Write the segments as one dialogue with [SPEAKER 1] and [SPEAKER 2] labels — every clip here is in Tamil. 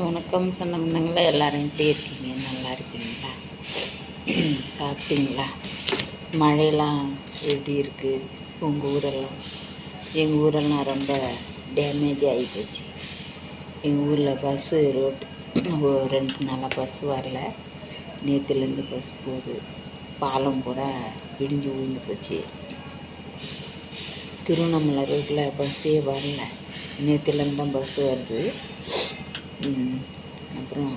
[SPEAKER 1] வணக்கம் சொந்தங்களா, எல்லோரும் எப்படி இருக்கீங்க? நல்லா இருக்கீங்களா? சாப்பிட்டீங்களா? மழையெல்லாம் எப்படி இருக்குது உங்கள் ஊரெல்லாம்? எங்கள் ஊரெல்லாம் ரொம்ப டேமேஜ் ஆகி போச்சு. எங்கள் ஊரில் பஸ்ஸு ரோட்டு 2 நாளாக பஸ்ஸு வரல. நேற்றுலேருந்து பஸ் போகுது. பாலம் பூரா இடிஞ்சு விழுந்து போச்சு. திருவண்ணாமலை ரோட்டில் பஸ்ஸே வரல. நேற்றுலேருந்து தான் பஸ்ஸு வருது. அப்புறம்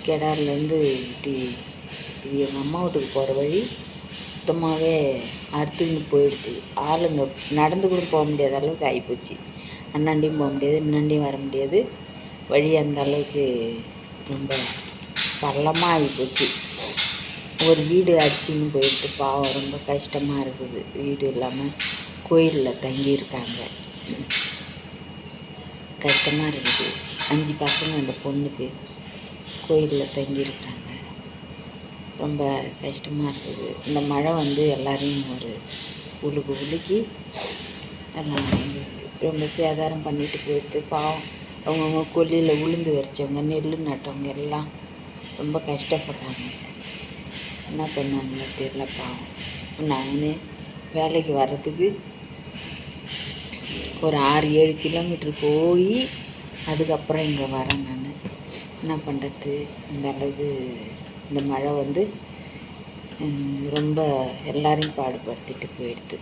[SPEAKER 1] கெடார்லேருந்து இப்படி எங்கள் அம்மா வீட்டுக்கு போகிற வழி சுத்தமாகவே அறுத்துக்கின்னு போயிடுது. ஆளுங்க நடந்து கூட போக முடியாத அளவுக்கு ஆகிப்போச்சு. அண்ணாண்டியும் போக முடியாது, இன்னாண்டியும் வர முடியாது. வழி அந்த அளவுக்கு ரொம்ப பள்ளமாக ஆகிப்போச்சு. ஒரு வீடு அடிச்சுன்னு போயிட்டு பாவம், ரொம்ப கஷ்டமாக இருக்குது. வீடு இல்லாமல் கோயிலில் தங்கியிருக்காங்க. கஷ்டமாக இருக்குது. 5 பசங்க அந்த பொண்ணுக்கு கோயிலில் தங்கியிருக்காங்க. ரொம்ப கஷ்டமாக இருக்குது. இந்த மழை எல்லாரையும் ஒரு உலுக்கி எல்லாம் ரொம்ப சேதாரம் பண்ணிட்டு போயிடுது. பாவம், அவங்கவுங்க கொல்லியில் உளுந்து வரைச்சவங்க, நெல் நட்டவங்க எல்லாம் ரொம்ப கஷ்டப்படுறாங்க. என்ன பண்ணுவாங்களோ தெரியல. பாவம், நானே வேலைக்கு வர்றதுக்கு ஒரு 6-7 கிலோமீட்ரு போய் அதுக்கப்புறம் இங்கே வரேன். நான் என்ன பண்ணுறது? இந்த அளவுக்கு இந்த மழை ரொம்ப எல்லாரையும் பாடுபடுத்திட்டு போயிடுது.